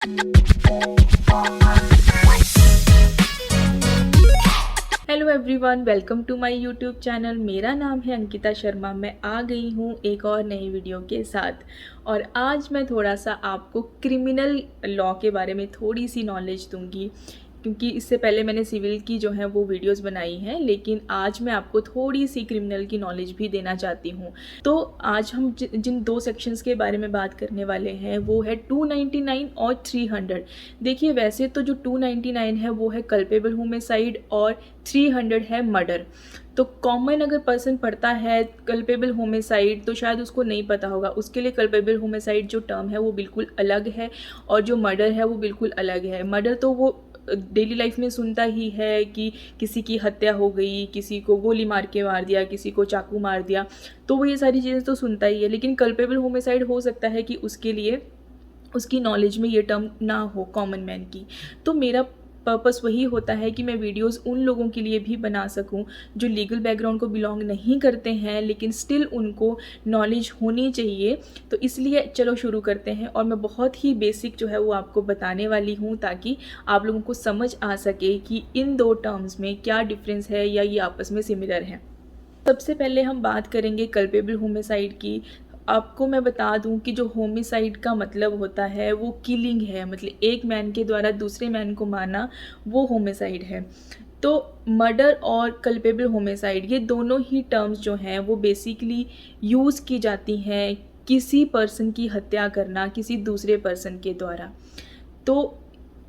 Hello everyone, welcome to my YouTube channel. मेरा नाम है अंकिता शर्मा। मैं आ गई हूँ एक और नई वीडियो के साथ और आज मैं थोड़ा सा आपको क्रिमिनल लॉ के बारे में थोड़ी सी नॉलेज दूंगी, क्योंकि इससे पहले मैंने सिविल की जो है वो वीडियोस बनाई हैं, लेकिन आज मैं आपको थोड़ी सी क्रिमिनल की नॉलेज भी देना चाहती हूँ। तो आज हम जिन दो सेक्शंस के बारे में बात करने वाले हैं वो है 299 और 300। देखिए, वैसे तो जो 299 है वो है कल्पेबल होमिसाइड और 300 है मर्डर। तो कॉमन अगर पर्सन पढ़ता है कल्पेबल होमिसाइड तो शायद उसको नहीं पता होगा। उसके लिए कल्पेबल होमिसाइड जो टर्म है वो बिल्कुल अलग है और जो मर्डर है वो बिल्कुल अलग है। मर्डर तो वो डेली लाइफ में सुनता ही है कि किसी की हत्या हो गई, किसी को गोली मार के मार दिया, किसी को चाकू मार दिया, तो वो ये सारी चीज़ें तो सुनता ही है। लेकिन कल्पेबल होमिसाइड हो सकता है कि उसके लिए उसकी नॉलेज में ये टर्म ना हो कॉमन मैन की। तो मेरा पर्पस वही होता है कि मैं वीडियोस उन लोगों के लिए भी बना सकूं जो लीगल बैकग्राउंड को बिलोंग नहीं करते हैं, लेकिन स्टिल उनको नॉलेज होनी चाहिए। तो इसलिए चलो शुरू करते हैं और मैं बहुत ही बेसिक जो है वो आपको बताने वाली हूँ, ताकि आप लोगों को समझ आ सके कि इन दो टर्म्स में क्या डिफरेंस है या ये आपस में सिमिलर है। सबसे पहले हम बात करेंगे कल्पेबल होमिसाइड की। आपको मैं बता दूं कि जो होमिसाइड का मतलब होता है वो किलिंग है, मतलब एक मैन के द्वारा दूसरे मैन को मारना, वो होमिसाइड है। तो मर्डर और कल्पेबल होमिसाइड ये दोनों ही टर्म्स जो हैं वो बेसिकली यूज़ की जाती हैं किसी पर्सन की हत्या करना किसी दूसरे पर्सन के द्वारा। तो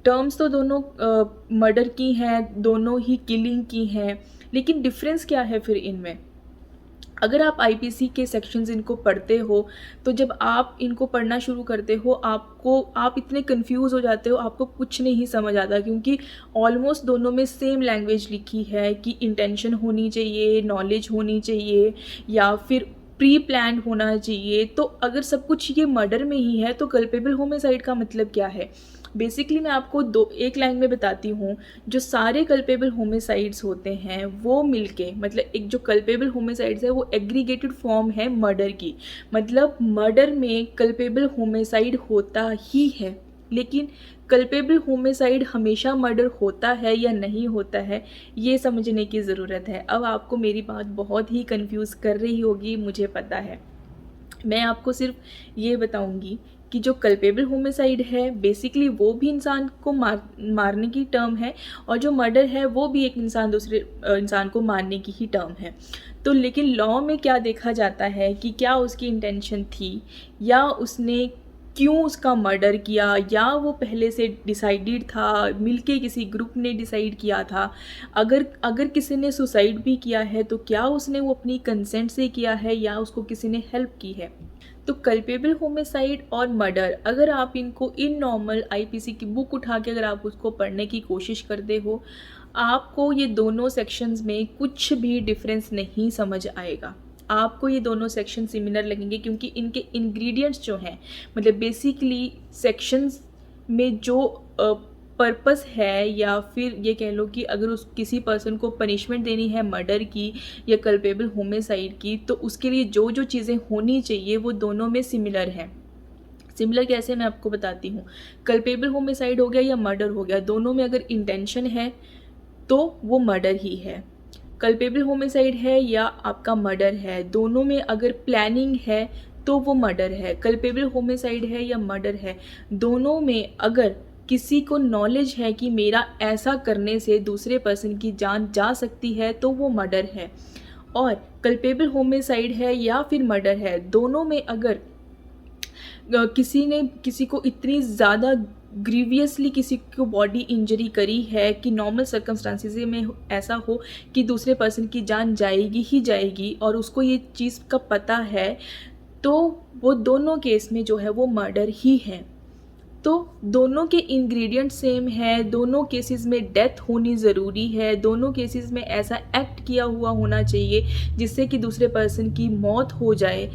टर्म्स तो दोनों मर्डर की हैं, दोनों ही किलिंग की हैं, लेकिन डिफरेंस क्या है फिर इनमें। अगर आप आईपीसी के सेक्शंस इनको पढ़ते हो तो जब आप इनको पढ़ना शुरू करते हो आप इतने कंफ्यूज हो जाते हो, आपको कुछ नहीं समझ आता, क्योंकि ऑलमोस्ट दोनों में सेम लैंग्वेज लिखी है कि इंटेंशन होनी चाहिए, नॉलेज होनी चाहिए या फिर प्री प्लान होना चाहिए। तो अगर सब कुछ ये मर्डर में ही है तो कल्पेबल होमिसाइड का मतलब क्या है। बेसिकली मैं आपको एक लाइन में बताती हूँ। जो सारे कल्पेबल होमिसाइड्स होते हैं वो मिलके, मतलब एक जो कल्पेबल होमिसाइड्स है वो एग्रीगेटेड फॉर्म है मर्डर की। मतलब मर्डर में कल्पेबल होमिसाइड होता ही है, लेकिन कल्पेबल होमिसाइड हमेशा मर्डर होता है या नहीं होता है ये समझने की ज़रूरत है। अब आपको मेरी बात बहुत ही कंफ्यूज कर रही होगी, मुझे पता है। मैं आपको सिर्फ ये बताऊंगी कि जो कल्पेबल होमिसाइड है बेसिकली वो भी इंसान को मारने की टर्म है, और जो मर्डर है वो भी एक इंसान दूसरे इंसान को मारने की ही टर्म है। तो लेकिन लॉ में क्या देखा जाता है कि क्या उसकी इंटेंशन थी, या उसने क्यों उसका मर्डर किया, या वो पहले से डिसाइडेड था, मिलके किसी ग्रुप ने डिसाइड किया था। अगर किसी ने सुसाइड भी किया है तो क्या उसने वो अपनी कंसेंट से किया है या उसको किसी ने हेल्प की है। तो कल्पेबल होमिसाइड और मर्डर अगर आप इनको इन नॉर्मल आईपीसी की बुक उठा के अगर आप उसको पढ़ने की कोशिश करते हो, आपको ये दोनों सेक्शंस में कुछ भी डिफरेंस नहीं समझ आएगा। आपको ये दोनों सेक्शन सिमिलर लगेंगे, क्योंकि इनके इंग्रेडिएंट्स जो हैं, मतलब बेसिकली सेक्शंस में जो पर्पस है, या फिर ये कह लो कि अगर उस किसी पर्सन को पनिशमेंट देनी है मर्डर की या कल्पेबल होमिसाइड की, तो उसके लिए जो जो चीज़ें होनी चाहिए वो दोनों में सिमिलर हैं। सिमिलर कैसे, मैं आपको बताती हूँ। कल्पेबल होमिसाइड हो गया या मर्डर हो गया, दोनों में अगर इंटेंशन है तो वो मर्डर ही है। कल्पेबल होमिसाइड है या आपका मर्डर है, दोनों में अगर प्लानिंग है तो वो मर्डर है। कल्पेबल होमिसाइड है या मर्डर है, दोनों में अगर किसी को नॉलेज है कि मेरा ऐसा करने से दूसरे पर्सन की जान जा सकती है तो वो मर्डर है। और कल्पेबल होमिसाइड है या फिर मर्डर है, दोनों में अगर किसी ने किसी को इतनी ज़्यादा ग्रीवियसली किसी को बॉडी इंजरी करी है कि नॉर्मल सर्कमस्टांसिस में ऐसा हो कि दूसरे पर्सन की जान जाएगी ही जाएगी और उसको ये चीज़ का पता है, तो वो दोनों केस में जो है वो मर्डर ही है। तो दोनों के इंग्रेडिएंट सेम है, दोनों केसेस में डेथ होनी ज़रूरी है, दोनों केसेस में ऐसा एक्ट किया हुआ होना चाहिए जिससे कि दूसरे पर्सन की मौत हो जाए।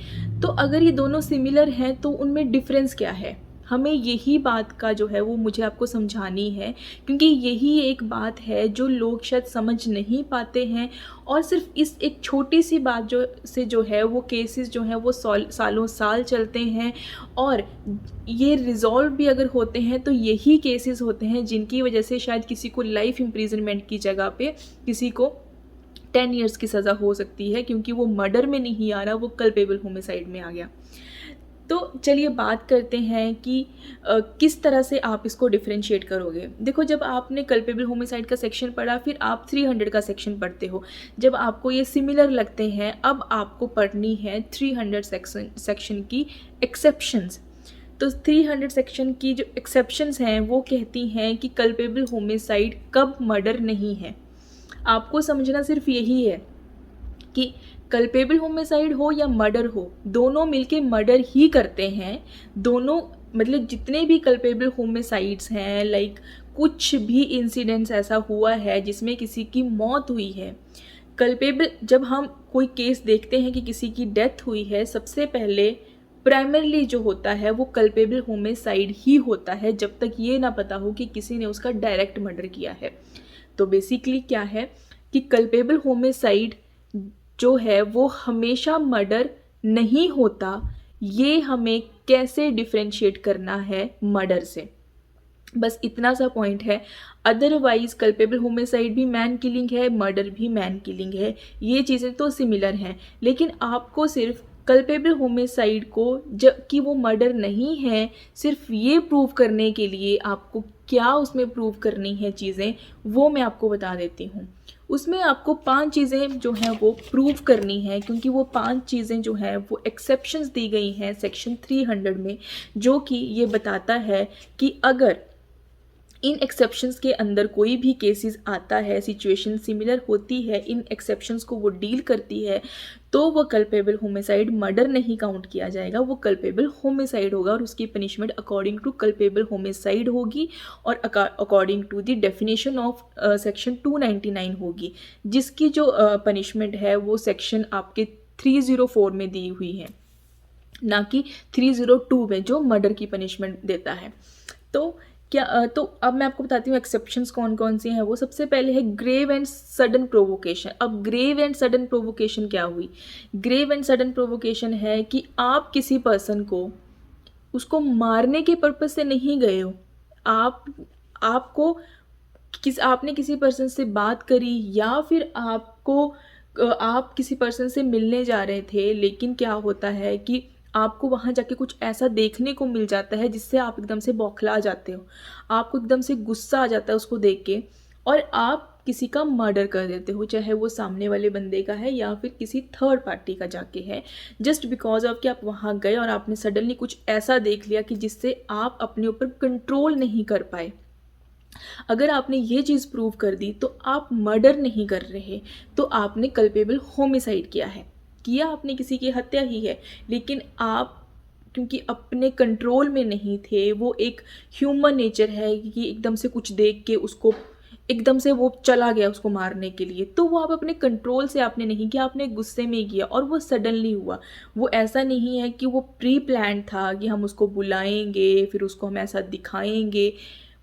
तो अगर ये दोनों सिमिलर हैं तो उनमें डिफरेंस क्या है। हमें यही बात का जो है वो मुझे आपको समझानी है, क्योंकि यही एक बात है जो लोग शायद समझ नहीं पाते हैं। और सिर्फ इस एक छोटी सी बात जो है वो केसेस जो हैं वो सालों साल चलते हैं, और ये रिज़ॉल्व भी अगर होते हैं तो यही केसेस होते हैं जिनकी वजह से शायद किसी को लाइफ इम्प्रिजनमेंट की जगह पे किसी को 10 ईयर्स की सज़ा हो सकती है, क्योंकि वो मर्डर में नहीं आ रहा, वो कल्पेबल होमिसाइड में आ गया। तो चलिए बात करते हैं कि किस तरह से आप इसको डिफरेंशिएट करोगे। देखो, जब आपने कल्पेबल होमिसाइड का सेक्शन पढ़ा, फिर आप 300 का सेक्शन पढ़ते हो। जब आपको ये सिमिलर लगते हैं, अब आपको पढ़नी है 300 सेक्शन की एक्सेप्शंस। तो 300 सेक्शन की जो एक्सेप्शंस हैं वो कहती हैं कि कल्पेबल होमिसाइड कब मर्डर नहीं है। आपको समझना सिर्फ यही है कि कल्पेबल होमिसाइड हो या मर्डर हो, दोनों मिलके मर्डर ही करते हैं। दोनों मतलब जितने भी कल्पेबल होमिसाइड्स हैं, लाइक कुछ भी इंसिडेंट्स ऐसा हुआ है जिसमें किसी की मौत हुई है, कल्पेबल जब हम कोई केस देखते हैं कि किसी की डेथ हुई है, सबसे पहले प्राइमरली जो होता है वो कल्पेबल होमिसाइड ही होता है, जब तक ये ना पता हो कि किसी ने उसका डायरेक्ट मर्डर किया है। तो बेसिकली क्या है कि कल्पेबल होमिसाइड जो है वो हमेशा मर्डर नहीं होता। ये हमें कैसे डिफरेंशिएट करना है मर्डर से, बस इतना सा पॉइंट है। अदरवाइज कल्पेबल होमिसाइड भी मैन किलिंग है, मर्डर भी मैन किलिंग है, ये चीज़ें तो सिमिलर हैं। लेकिन आपको सिर्फ कल्पेबल होमिसाइड को जब कि वो मर्डर नहीं है, सिर्फ ये प्रूव करने के लिए आपको क्या उसमें प्रूव करनी है चीज़ें, वो मैं आपको बता देती हूँ। उसमें आपको 5 चीज़ें जो हैं वो प्रूव करनी है, क्योंकि वो 5 चीज़ें जो हैं वो एक्सेप्शंस दी गई हैं सेक्शन 300 में, जो कि ये बताता है कि अगर इन एक्सेप्शंस के अंदर कोई भी केसेस आता है, सिचुएशन सिमिलर होती है, इन एक्सेप्शंस को वो डील करती है, तो वो कल्पेबल होमिसाइड मर्डर नहीं काउंट किया जाएगा, वो कल्पेबल होमिसाइड होगा और उसकी punishment according to culpable homicide होगी और according to the definition of section 299 होगी, जिसकी जो पनिशमेंट है वो सेक्शन आपके 304 में दी हुई है, ना कि 302 में जो मर्डर की पनिशमेंट देता है। तो अब मैं आपको बताती हूँ एक्सेप्शंस कौन कौन सी हैं। वो सबसे पहले है ग्रेव एंड सडन प्रोवोकेशन। अब ग्रेव एंड सडन प्रोवोकेशन क्या हुई? ग्रेव एंड सडन प्रोवोकेशन है कि आप किसी पर्सन को उसको मारने के पर्पज से नहीं गए हो, आपने किसी पर्सन से बात करी, या फिर आप किसी पर्सन से मिलने जा रहे थे, लेकिन क्या होता है कि आपको वहाँ जाके कुछ ऐसा देखने को मिल जाता है जिससे आप एकदम से बौखला जाते हो, आपको एकदम से गुस्सा आ जाता है उसको देख के, और आप किसी का मर्डर कर देते हो, चाहे वो सामने वाले बंदे का है या फिर किसी थर्ड पार्टी का जाके है, जस्ट बिकॉज ऑफ कि आप वहाँ गए और आपने सडनली कुछ ऐसा देख लिया कि जिससे आप अपने ऊपर कंट्रोल नहीं कर पाए। अगर आपने ये चीज़ प्रूव कर दी तो आप मर्डर नहीं कर रहे, तो आपने कल्पेबल होमिसाइड किया आपने किसी की हत्या ही है, लेकिन आप क्योंकि अपने कंट्रोल में नहीं थे, वो एक ह्यूमन नेचर है कि एकदम से कुछ देख के उसको एकदम से वो चला गया उसको मारने के लिए, तो वो आप अपने कंट्रोल से आपने नहीं किया, आपने गुस्से में किया और वो सडनली हुआ। वो ऐसा नहीं है कि वो प्री प्लान था कि हम उसको बुलाएंगे फिर उसको हम ऐसा दिखाएंगे,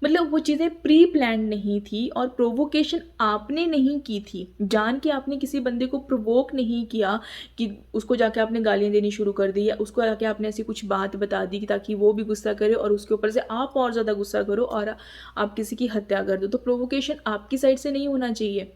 मतलब वो चीज़ें प्री प्लान नहीं थी और प्रोवोकेशन आपने नहीं की थी, जान के आपने किसी बंदे को प्रोवोक नहीं किया कि उसको जाके आपने गालियाँ देनी शुरू कर दी या उसको जाके आपने ऐसी कुछ बात बता दी ताकि वो भी गुस्सा करे और उसके ऊपर से आप और ज़्यादा गुस्सा करो और आप किसी की हत्या कर दो। तो प्रोवोकेशन आपकी साइड से नहीं होना चाहिए।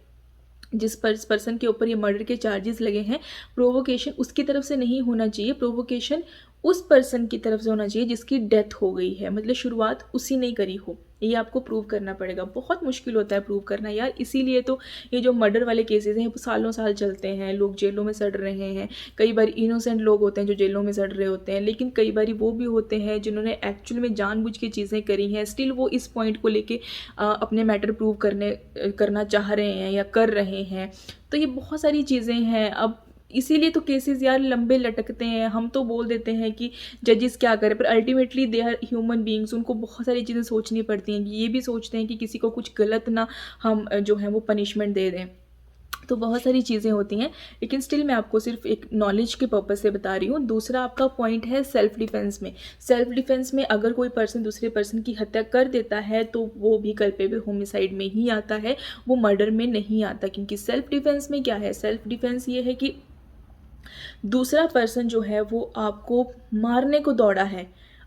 जिस पर्सन के ऊपर ये मर्डर के चार्जेस लगे हैं, प्रोवोकेशन उसकी तरफ से नहीं होना चाहिए, प्रोवोकेशन उस पर्सन की तरफ से होना चाहिए जिसकी डेथ हो गई है, मतलब शुरुआत उसी ने करी हो। ये आपको प्रूव करना पड़ेगा, बहुत मुश्किल होता है प्रूव करना यार, इसीलिए तो ये जो मर्डर वाले केसेस हैं वो सालों साल चलते हैं, लोग जेलों में सड़ रहे हैं। कई बार इनोसेंट लोग होते हैं जो जेलों में सड़ रहे होते हैं, लेकिन कई बार वो भी होते हैं जिन्होंने एक्चुअल में जानबूझ के चीज़ें करी हैं, स्टिल वो इस पॉइंट को लेके अपने मैटर प्रूव करना चाह रहे हैं या कर रहे हैं। तो ये बहुत सारी चीज़ें हैं, अब इसीलिए तो केसेस यार लंबे लटकते हैं। हम तो बोल देते हैं कि जजेस क्या करें, पर ultimately they are human beings, उनको बहुत सारी चीज़ें सोचनी पड़ती हैं। ये भी सोचते हैं कि किसी को कुछ गलत ना हम जो है वो पनिशमेंट दे दें। तो बहुत सारी चीज़ें होती हैं, लेकिन स्टिल मैं आपको सिर्फ एक नॉलेज के पर्पज़ से बता रही हूँ। दूसरा आपका पॉइंट है सेल्फ़ डिफेंस में। सेल्फ़ डिफेंस में अगर कोई पर्सन दूसरे पर्सन की हत्या कर देता है तो वो भी कल्पेबल होमिसाइड में ही आता है, वो मर्डर में नहीं आता। क्योंकि सेल्फ़ डिफेंस में क्या है, सेल्फ़ डिफेंस ये है कि दूसरा पर्सन जो है वो आपको मारने को दौड़ा है,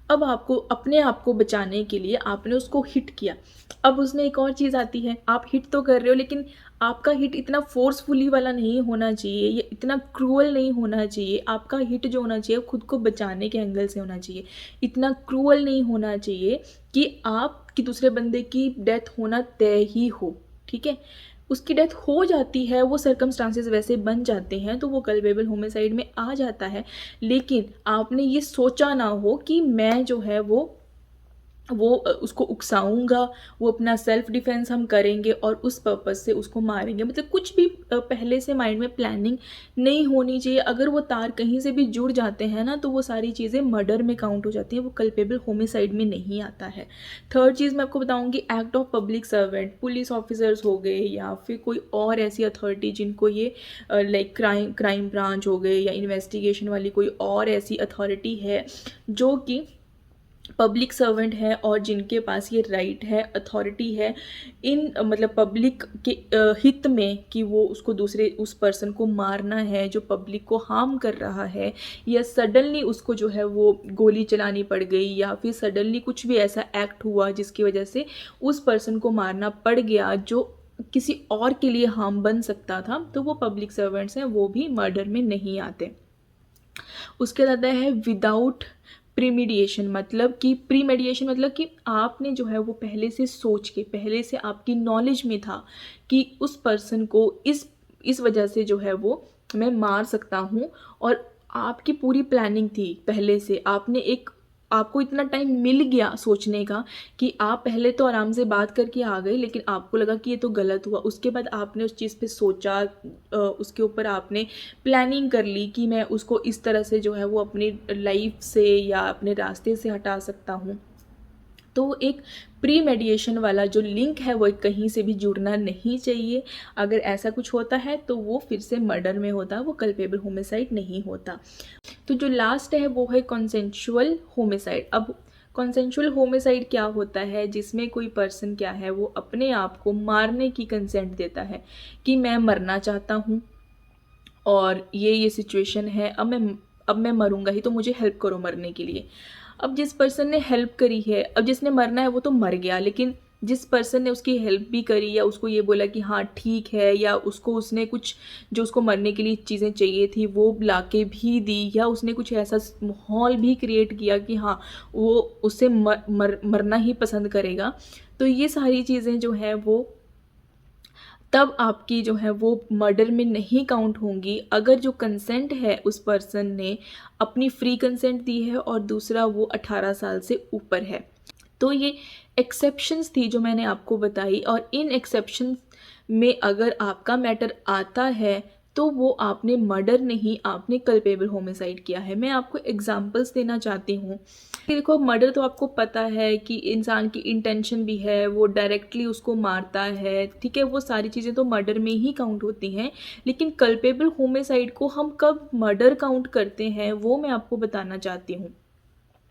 अब आपको अपने आप को बचाने के लिए आपने उसको हिट किया। अब उसमें एक और चीज़ आती है, आप हिट तो कर रहे हो लेकिन आपका हिट इतना फोर्सफुली वाला नहीं होना चाहिए, ये इतना क्रूअल नहीं होना चाहिए। आपका हिट जो होना चाहिए खुद को बचाने के एंगल से होना चाहिए, इतना क्रूअल नहीं होना चाहिए कि आपकी दूसरे बंदे की डेथ होना तय ही हो। ठीक है, उसकी डेथ हो जाती है, वो सर्कमस्टांसेस वैसे बन जाते हैं तो वो कल्पेबल होमिसाइड में आ जाता है। लेकिन आपने ये सोचा ना हो कि मैं जो है वो उसको उकसाऊँगा, वो अपना सेल्फ़ डिफेंस हम करेंगे और उस पर्पज़ से उसको मारेंगे। मतलब कुछ भी पहले से माइंड में प्लानिंग नहीं होनी चाहिए। अगर वो तार कहीं से भी जुड़ जाते हैं ना तो वो सारी चीज़ें मर्डर में काउंट हो जाती हैं, वो कल्पेबल होमिसाइड में नहीं आता है। थर्ड चीज़ मैं आपको बताऊँगी, act of public servant, police officers हो गए या फिर कोई और ऐसी अथॉरिटी जिनको ये लाइक क्राइम ब्रांच हो गए या इन्वेस्टिगेशन वाली कोई और ऐसी अथॉरिटी है जो कि पब्लिक सर्वेंट है और जिनके पास ये राइट है, अथॉरिटी है इन मतलब पब्लिक के हित में कि वो उसको दूसरे उस पर्सन को मारना है जो पब्लिक को हार्म कर रहा है, या सडनली उसको जो है वो गोली चलानी पड़ गई या फिर सडनली कुछ भी ऐसा एक्ट हुआ जिसकी वजह से उस पर्सन को मारना पड़ गया जो किसी और के लिए हार्म बन सकता था, तो वो पब्लिक सर्वेंट्स हैं, वो भी मर्डर में नहीं आते। उसके बाद आता है विदाउट प्रीमीडिएशन, मतलब कि प्रीमेडिएशन मतलब कि आपने जो है वो पहले से सोच के, पहले से आपकी नॉलेज में था कि उस पर्सन को इस वजह से जो है वो मैं मार सकता हूँ, और आपकी पूरी प्लानिंग थी पहले से। आपको इतना टाइम मिल गया सोचने का कि आप पहले तो आराम से बात करके आ गए, लेकिन आपको लगा कि ये तो गलत हुआ। उसके बाद आपने उस चीज़ पे सोचा, उसके ऊपर आपने प्लानिंग कर ली कि मैं उसको इस तरह से जो है वो अपनी लाइफ से या अपने रास्ते से हटा सकता हूँ। तो एक प्री मेडिएशन वाला जो लिंक है वो कहीं से भी जुड़ना नहीं चाहिए। अगर ऐसा कुछ होता है तो वो फिर से मर्डर में होता है, वो कल्पेबल होमिसाइड नहीं होता। तो जो लास्ट है वो है कॉन्सेंशुअल होमिसाइड। अब कॉन्सेंशुअल होमिसाइड क्या होता है, जिसमें कोई पर्सन क्या है वो अपने आप को मारने की कंसेंट देता है कि मैं मरना चाहता हूँ और ये सिचुएशन है, अब मैं मरूंगा ही, तो मुझे हेल्प करो मरने के लिए। अब जिस पर्सन ने हेल्प करी है, अब जिसने मरना है वो तो मर गया, लेकिन जिस पर्सन ने उसकी हेल्प भी करी या उसको ये बोला कि हाँ ठीक है, या उसने कुछ जो उसको मरने के लिए चीज़ें चाहिए थी वो ला के भी दी, या उसने कुछ ऐसा माहौल भी क्रिएट किया कि हाँ वो उससे मरना ही पसंद करेगा, तो ये सारी चीज़ें जो हैं वो तब आपकी जो है वो मर्डर में नहीं काउंट होंगी अगर जो कंसेंट है उस पर्सन ने अपनी फ्री कंसेंट दी है और दूसरा वो 18 साल से ऊपर है। तो ये एक्सेप्शंस थी जो मैंने आपको बताई, और इन एक्सेप्शंस में अगर आपका मैटर आता है तो वो आपने मर्डर नहीं, आपने कल्पेबल होमिसाइड किया है। मैं आपको एग्जांपल्स देना चाहती हूँ कि देखो, मर्डर तो आपको पता है कि इंसान की इंटेंशन भी है, वो डायरेक्टली उसको मारता है, ठीक है, वो सारी चीज़ें तो मर्डर में ही काउंट होती हैं। लेकिन कल्पेबल होमिसाइड को हम कब मर्डर काउंट करते हैं वो मैं आपको बताना चाहती हूँ।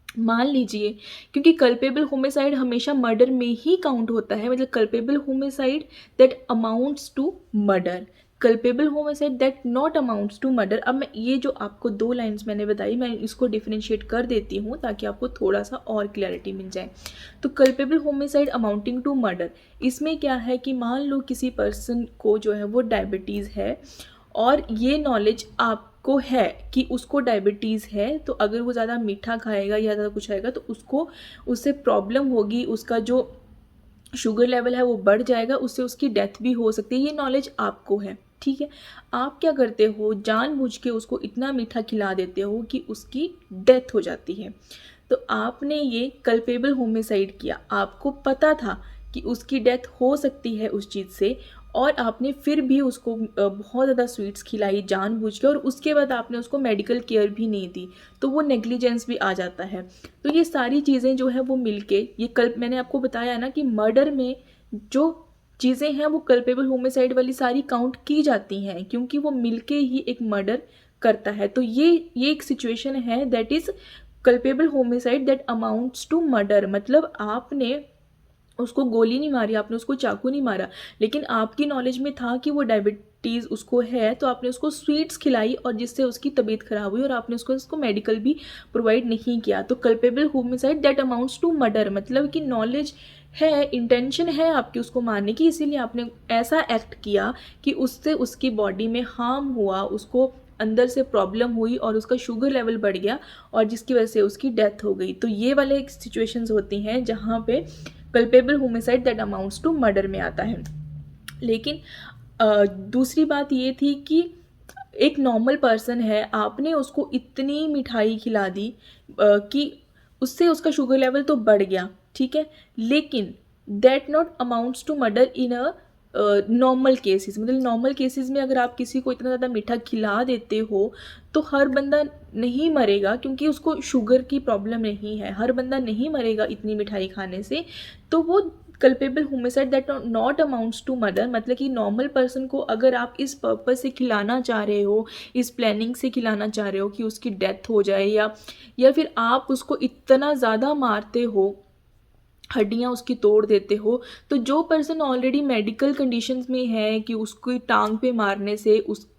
मान लीजिए, क्योंकि कल्पेबल होमिसाइड हमेशा मर्डर में ही काउंट होता है, मतलब culpable homicide that amounts to murder, culpable homicide that not amounts to murder. अब मैं ये जो आपको 2 लाइन्स मैंने बताई, मैं इसको डिफरेंशिएट कर देती हूँ ताकि आपको थोड़ा सा और क्लैरिटी मिल जाए। तो culpable homicide amounting to murder, इसमें क्या है कि मान लो किसी पर्सन को जो है वो डायबिटीज़ है और ये नॉलेज आपको है कि उसको डायबिटीज़ है, तो अगर वो ज़्यादा मीठा खाएगा या ज़्यादा कुछ खाएगा तो उससे प्रॉब्लम होगी, उसका जो शुगर लेवल है वो बढ़ जाएगा, उससे उसकी डेथ भी हो सकती है। ये नॉलेज आपको है, ठीक है। आप क्या करते हो, जानबूझ के उसको इतना मीठा खिला देते हो कि उसकी डेथ हो जाती है। तो आपने ये कल्पेबल होमिसाइड किया, आपको पता था कि उसकी डेथ हो सकती है उस चीज़ से, और आपने फिर भी उसको बहुत ज़्यादा स्वीट्स खिलाई जानबूझ के, और उसके बाद आपने उसको मेडिकल केयर भी नहीं दी, तो वो नेग्लिजेंस भी आ जाता है। तो ये सारी चीज़ें जो है वो मिलके, ये कल मैंने आपको बताया ना कि मर्डर में जो चीज़ें हैं वो कल्पेबल होमिसाइड वाली सारी काउंट की जाती हैं, क्योंकि वो मिलके ही एक मर्डर करता है। तो ये एक सिचुएशन है that is culpable homicide that amounts to murder. मतलब आपने उसको गोली नहीं मारी, आपने उसको चाकू नहीं मारा, लेकिन आपकी नॉलेज में था कि वो डायबिटीज़ उसको है, तो आपने उसको स्वीट्स खिलाई और जिससे उसकी तबीयत खराब हुई और आपने उसको मेडिकल भी प्रोवाइड नहीं किया। तो culpable homicide that amounts to murder, मतलब कि नॉलेज है, इंटेंशन है आपकी उसको मारने की, इसीलिए आपने ऐसा एक्ट किया कि उससे उसकी बॉडी में हार्म हुआ, उसको अंदर से प्रॉब्लम हुई और उसका शुगर लेवल बढ़ गया और जिसकी वजह से उसकी डेथ हो गई। तो ये वाले सिचुएशंस होती हैं जहाँ पे culpable homicide that amounts to murder में आता है। लेकिन दूसरी बात ये थी कि एक नॉर्मल पर्सन है, आपने उसको इतनी मिठाई खिला दी कि उससे उसका शुगर लेवल तो बढ़ गया, ठीक है, लेकिन that not amounts to murder in a normal cases. मतलब नॉर्मल केसेस में अगर आप किसी को इतना ज़्यादा मीठा खिला देते हो तो हर बंदा नहीं मरेगा, क्योंकि उसको शुगर की प्रॉब्लम नहीं है, हर बंदा नहीं मरेगा इतनी मिठाई खाने से। तो वो culpable homicide that not amounts to murder, मतलब कि नॉर्मल पर्सन को अगर आप इस पर्पस से खिलाना चाह रहे हो, इस प्लानिंग से खिलाना चाह रहे हो कि उसकी डेथ हो जाए, या फिर आप उसको इतना ज़्यादा मारते हो, हड्डियाँ उसकी तोड़ देते हो, तो जो पर्सन ऑलरेडी मेडिकल कंडीशंस में है कि उसकी टांग पे मारने से उसको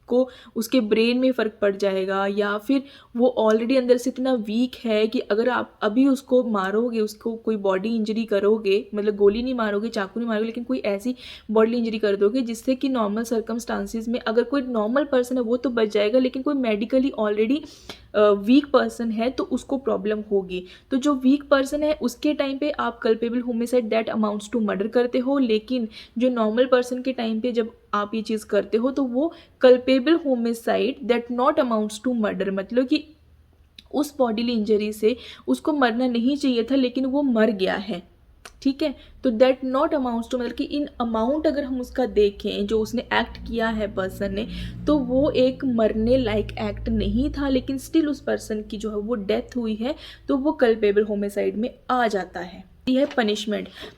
उसके ब्रेन में फ़र्क पड़ जाएगा, या फिर वो ऑलरेडी अंदर से इतना वीक है कि अगर आप अभी उसको मारोगे, उसको कोई बॉडी इंजरी करोगे, मतलब गोली नहीं मारोगे, चाकू नहीं मारोगे, लेकिन कोई ऐसी बॉडी इंजरी कर दोगे जिससे कि नॉर्मल सर्कमस्टांसिस में अगर कोई नॉर्मल पर्सन है वो तो बच जाएगा, लेकिन कोई मेडिकली ऑलरेडी वीक पर्सन है तो उसको प्रॉब्लम होगी। तो जो वीक पर्सन है उसके टाइम पे आप culpable homicide that amounts to murder करते हो, लेकिन जो नॉर्मल पर्सन के टाइम पे जब आप ये चीज़ करते हो तो वो culpable homicide that not amounts to murder, मतलब कि उस बॉडीली इंजरी से उसको मरना नहीं चाहिए था लेकिन वो मर गया है, ठीक है। तो दैट नॉट अमाउंट्स टू, मतलब कि इन अमाउंट अगर हम उसका देखें जो उसने एक्ट किया है पर्सन ने, तो वो एक मरने लायक एक्ट नहीं था, लेकिन स्टिल उस पर्सन की जो है वो डेथ हुई है, तो वो कल्पेबल होमिसाइड में आ जाता है। ये है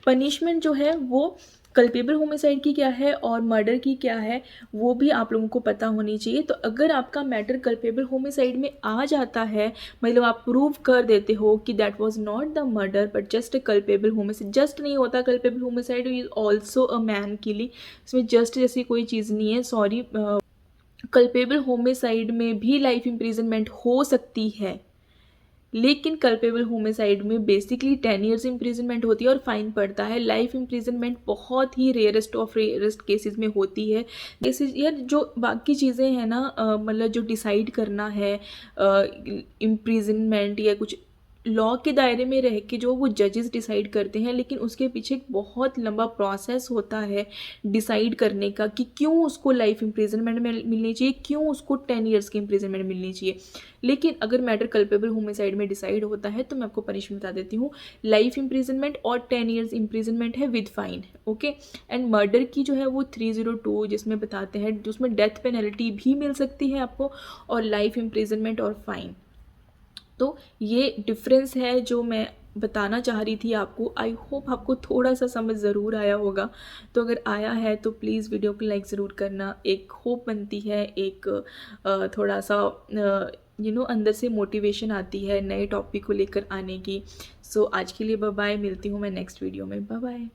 पनिशमेंट जो है वो कल्पेबल होमिसाइड की क्या है और मर्डर की क्या है वो भी आप लोगों को पता होनी चाहिए। तो अगर आपका मैटर कल्पेबल होमिसाइड में आ जाता है, मतलब आप प्रूव कर देते हो कि that was not the murder but just a culpable homicide, just नहीं होता, culpable homicide is also a man killing, इसमें जस्ट जैसी कोई चीज़ नहीं है, सॉरी। कल्पेबल होमिसाइड में भी लाइफ इम्प्रिजनमेंट हो सकती है, लेकिन कल्पेबल होमिसाइड में बेसिकली 10 ईयर्स इम्प्रिजनमेंट होती है और फाइन पड़ता है। लाइफ इम्प्रिजनमेंट बहुत ही रेयरेस्ट ऑफ रेयरेस्ट केसेस में होती है। केसेस यार जो बाकी चीज़ें हैं ना, मतलब जो डिसाइड करना है इम्प्रिजनमेंट या कुछ लॉ के दायरे में रह के जो वो जजेस डिसाइड करते हैं, लेकिन उसके पीछे एक बहुत लंबा प्रोसेस होता है डिसाइड करने का कि क्यों उसको लाइफ इम्प्रिजनमेंट मिलनी चाहिए, क्यों उसको 10 ईयर्स की इम्प्रिजनमेंट मिलनी चाहिए। लेकिन अगर मैटर कल्पेबल होमिसाइड में डिसाइड होता है तो मैं आपको पनिशमेंट बता देती हूँ, लाइफ इम्प्रिजनमेंट और 10 ईयर्स इम्प्रिजनमेंट है with fine, okay. And murder की जो है वो 302 जिसमें बताते हैं, जिसमें डेथ पेनल्टी भी मिल सकती है आपको, और लाइफ इम्प्रिजनमेंट और फाइन। तो ये डिफरेंस है जो मैं बताना चाह रही थी आपको। आई होप आपको थोड़ा सा समझ ज़रूर आया होगा। तो अगर आया है तो प्लीज़ वीडियो को लाइक ज़रूर करना, एक होप बनती है, एक थोड़ा सा अंदर से मोटिवेशन आती है नए टॉपिक को लेकर आने की। सो आज के लिए बाय बाय, मिलती हूँ मैं नेक्स्ट वीडियो में, बाय बाय।